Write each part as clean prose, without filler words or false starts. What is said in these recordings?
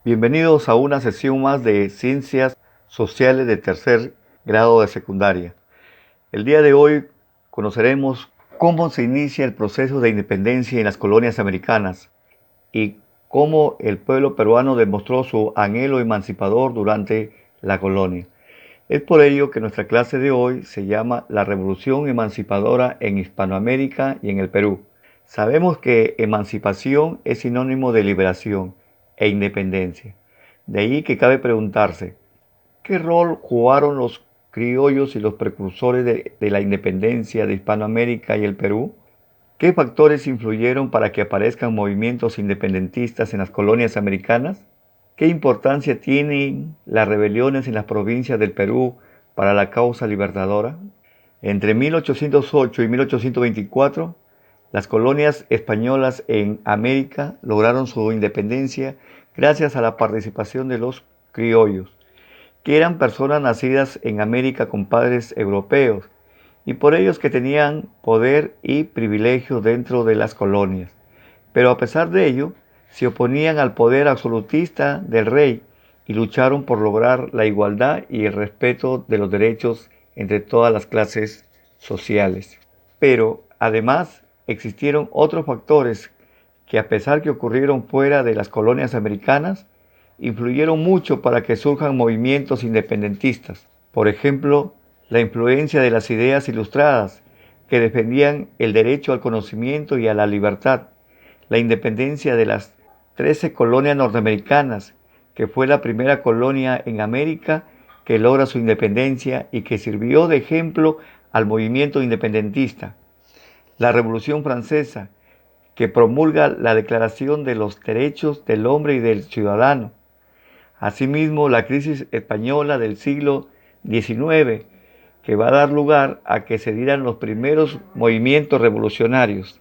Bienvenidos a una sesión más de Ciencias Sociales de tercer grado de secundaria. El día de hoy conoceremos cómo se inicia el proceso de independencia en las colonias americanas y cómo el pueblo peruano demostró su anhelo emancipador durante la colonia. Es por ello que nuestra clase de hoy se llama La Revolución Emancipadora en Hispanoamérica y en el Perú. Sabemos que emancipación es sinónimo de liberación e independencia. De ahí que cabe preguntarse, ¿qué rol jugaron los criollos y los precursores de la independencia de Hispanoamérica y el Perú? ¿Qué factores influyeron para que aparezcan movimientos independentistas en las colonias americanas? ¿Qué importancia tienen las rebeliones en las provincias del Perú para la causa libertadora? Entre 1808 y 1824, las colonias españolas en América lograron su independencia gracias a la participación de los criollos, que eran personas nacidas en América con padres europeos, y por ellos que tenían poder y privilegio dentro de las colonias. Pero a pesar de ello, se oponían al poder absolutista del rey y lucharon por lograr la igualdad y el respeto de los derechos entre todas las clases sociales. Pero además existieron otros factores que, a pesar que ocurrieron fuera de las colonias americanas, influyeron mucho para que surjan movimientos independentistas. Por ejemplo, la influencia de las ideas ilustradas que defendían el derecho al conocimiento y a la libertad, la independencia de las 13 colonias norteamericanas, que fue la primera colonia en América que logra su independencia y que sirvió de ejemplo al movimiento independentista. La Revolución Francesa, que promulga la Declaración de los Derechos del Hombre y del Ciudadano. Asimismo, la crisis española del siglo XIX, que va a dar lugar a que se dieran los primeros movimientos revolucionarios.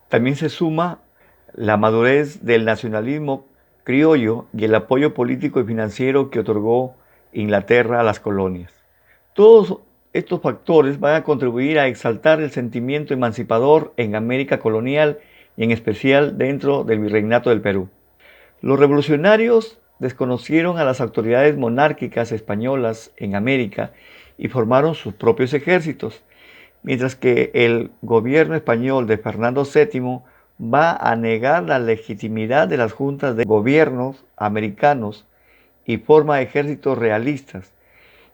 También se suma la madurez del nacionalismo criollo y el apoyo político y financiero que otorgó Inglaterra a las colonias. Todos estos factores van a contribuir a exaltar el sentimiento emancipador en América colonial y en especial dentro del Virreinato del Perú. Los revolucionarios desconocieron a las autoridades monárquicas españolas en América y formaron sus propios ejércitos, mientras que el gobierno español de Fernando VII va a negar la legitimidad de las juntas de gobiernos americanos y forma ejércitos realistas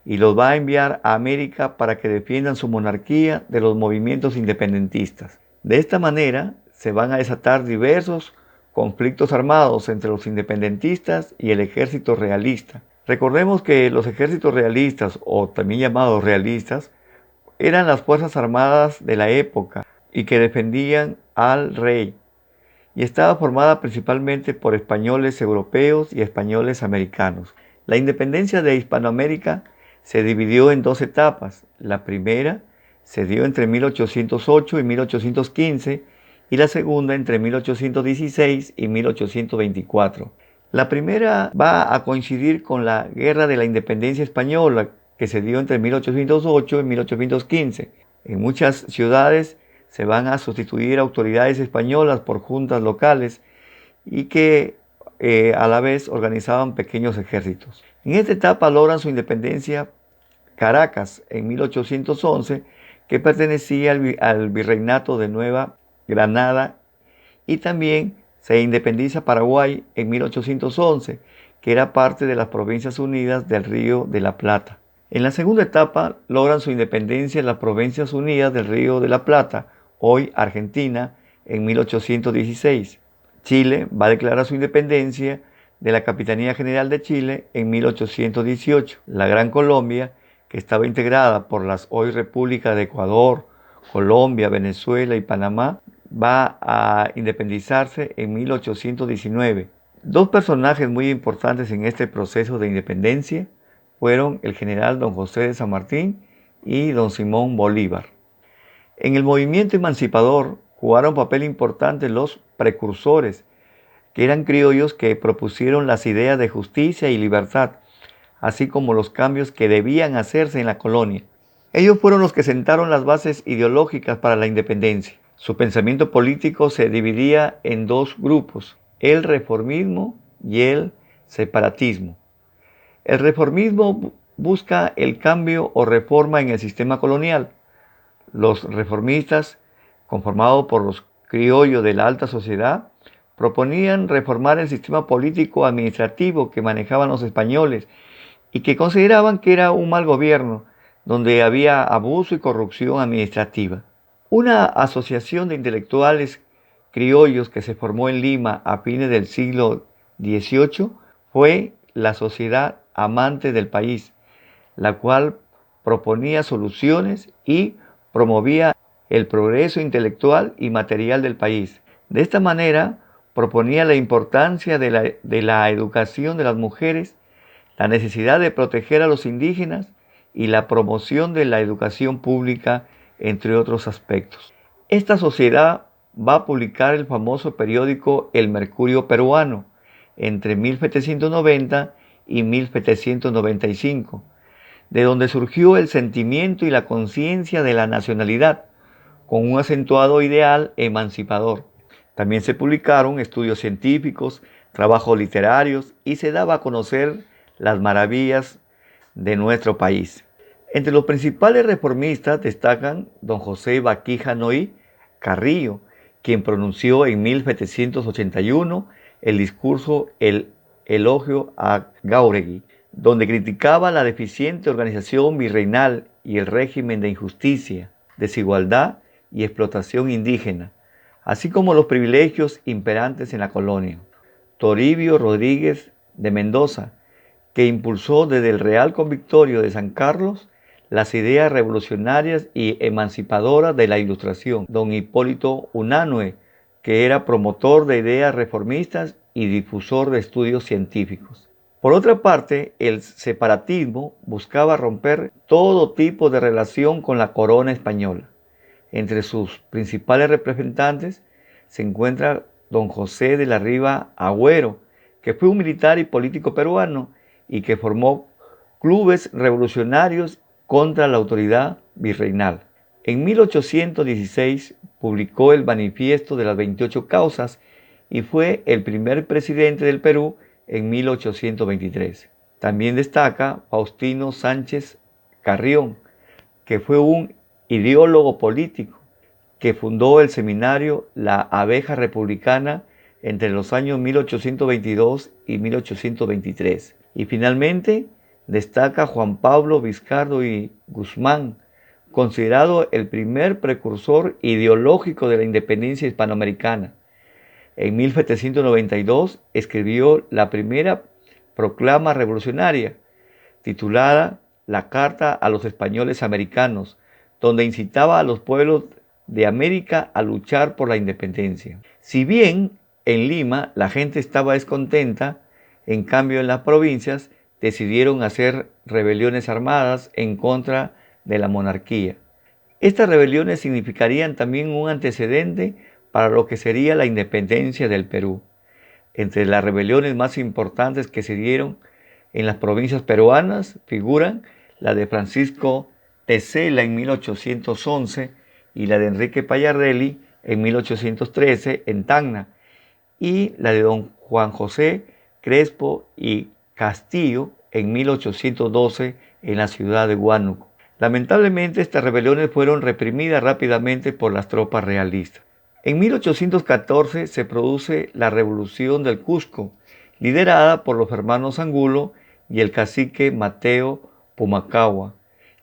y los va a enviar a América para que defiendan su monarquía de los movimientos independentistas. De esta manera se van a desatar diversos conflictos armados entre los independentistas y el ejército realista. Recordemos que los ejércitos realistas, o también llamados realistas, eran las fuerzas armadas de la época y que defendían al rey, y estaba formada principalmente por españoles europeos y españoles americanos. La independencia de Hispanoamérica se dividió en dos etapas. La primera se dio entre 1808 y 1815 y la segunda entre 1816 y 1824. La primera va a coincidir con la Guerra de la Independencia Española, que se dio entre 1808 y 1815. En muchas ciudades se van a sustituir autoridades españolas por juntas locales y que a la vez organizaban pequeños ejércitos. En esta etapa logran su independencia Caracas en 1811, que pertenecía al Virreinato de Nueva Granada, y también se independiza Paraguay en 1811, que era parte de las Provincias Unidas del Río de la Plata. En la segunda etapa logran su independencia las Provincias Unidas del Río de la Plata, hoy Argentina, en 1816. Chile va a declarar su independencia de la Capitanía General de Chile en 1818. La Gran Colombia, que estaba integrada por las hoy repúblicas de Ecuador, Colombia, Venezuela y Panamá, va a independizarse en 1819. Dos personajes muy importantes en este proceso de independencia fueron el general don José de San Martín y don Simón Bolívar. En el movimiento emancipador jugaron papel importante los precursores, que eran criollos que propusieron las ideas de justicia y libertad, así como los cambios que debían hacerse en la colonia. Ellos fueron los que sentaron las bases ideológicas para la independencia. Su pensamiento político se dividía en dos grupos, el reformismo y el separatismo. El reformismo busca el cambio o reforma en el sistema colonial. Los reformistas, conformados por los criollos de la alta sociedad, proponían reformar el sistema político-administrativo que manejaban los españoles y que consideraban que era un mal gobierno, donde había abuso y corrupción administrativa. Una asociación de intelectuales criollos que se formó en Lima a fines del siglo XVIII fue la Sociedad Amante del País, la cual proponía soluciones y promovía el progreso intelectual y material del país. De esta manera, proponía la importancia de la educación de las mujeres, la necesidad de proteger a los indígenas y la promoción de la educación pública, entre otros aspectos. Esta sociedad va a publicar el famoso periódico El Mercurio Peruano entre 1790 y 1795, de donde surgió el sentimiento y la conciencia de la nacionalidad, con un acentuado ideal emancipador. También se publicaron estudios científicos, trabajos literarios y se daba a conocer las maravillas de nuestro país. Entre los principales reformistas destacan don José Baquija Noy Carrillo, quien pronunció en 1781 el discurso El Elogio a Jáuregui, donde criticaba la deficiente organización virreinal y el régimen de injusticia, desigualdad y explotación indígena, así como los privilegios imperantes en la colonia. Toribio Rodríguez de Mendoza, que impulsó desde el Real Convictorio de San Carlos las ideas revolucionarias y emancipadoras de la Ilustración. Don Hipólito Unanue, que era promotor de ideas reformistas y difusor de estudios científicos. Por otra parte, el separatismo buscaba romper todo tipo de relación con la corona española. Entre sus principales representantes se encuentra don José de la Riva Agüero, que fue un militar y político peruano y que formó clubes revolucionarios contra la autoridad virreinal. En 1816 publicó el Manifiesto de las 28 Causas y fue el primer presidente del Perú en 1823. También destaca Faustino Sánchez Carrión, que fue un ideólogo político que fundó el seminario La Abeja Republicana entre los años 1822 y 1823. Y finalmente destaca Juan Pablo Vizcardo y Guzmán, considerado el primer precursor ideológico de la independencia hispanoamericana. En 1792 escribió la primera proclama revolucionaria, titulada La Carta a los Españoles Americanos, donde incitaba a los pueblos de América a luchar por la independencia. Si bien en Lima la gente estaba descontenta, en cambio en las provincias decidieron hacer rebeliones armadas en contra de la monarquía. Estas rebeliones significarían también un antecedente para lo que sería la independencia del Perú. Entre las rebeliones más importantes que se dieron en las provincias peruanas figuran la de Francisco Tesela en 1811 y la de Enrique Pallardelli en 1813 en Tacna, y la de don Juan José Crespo y Castillo en 1812 en la ciudad de Huánuco. Lamentablemente, estas rebeliones fueron reprimidas rápidamente por las tropas realistas. En 1814 se produce la Revolución del Cusco, liderada por los hermanos Angulo y el cacique Mateo Pumacahua,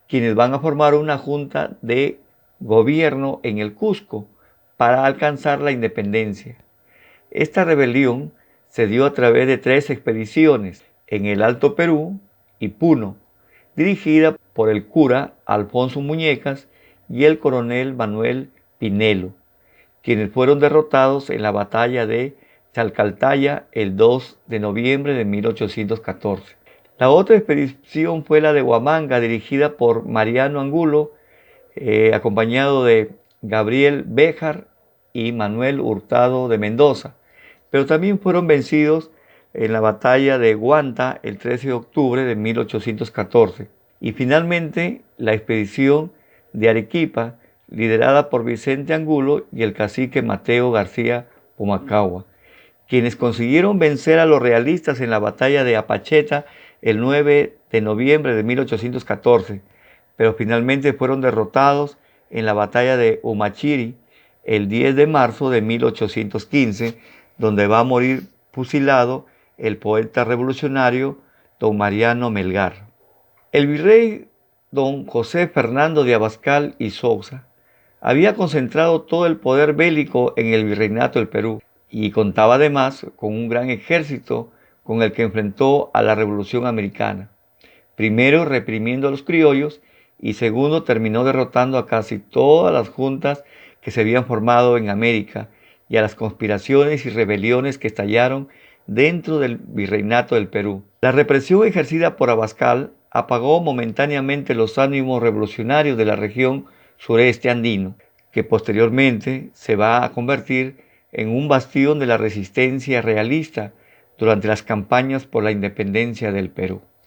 quienes van a formar una junta de gobierno en el Cusco para alcanzar la independencia. Esta rebelión se dio a través de 3 expediciones en el Alto Perú y Puno, dirigida por el cura Alfonso Muñecas y el coronel Manuel Pinelo, quienes fueron derrotados en la batalla de Chalcaltaya el 2 de noviembre de 1814. La otra expedición fue la de Huamanga, dirigida por Mariano Angulo, acompañado de Gabriel Béjar y Manuel Hurtado de Mendoza, pero también fueron vencidos en la batalla de Guanta el 13 de octubre de 1814. Y finalmente la expedición de Arequipa, liderada por Vicente Angulo y el cacique Mateo García Pumacahua, quienes consiguieron vencer a los realistas en la batalla de Apacheta el 9 de noviembre de 1814, pero finalmente fueron derrotados en la batalla de Humachiri el 10 de marzo de 1815, donde va a morir fusilado el poeta revolucionario don Mariano Melgar. El virrey don José Fernando de Abascal y Sousa había concentrado todo el poder bélico en el virreinato del Perú y contaba además con un gran ejército con el que enfrentó a la Revolución Americana. Primero reprimiendo a los criollos y segundo terminó derrotando a casi todas las juntas que se habían formado en América y a las conspiraciones y rebeliones que estallaron dentro del virreinato del Perú. La represión ejercida por Abascal apagó momentáneamente los ánimos revolucionarios de la región sureste andino, que posteriormente se va a convertir en un bastión de la resistencia realista durante las campañas por la independencia del Perú.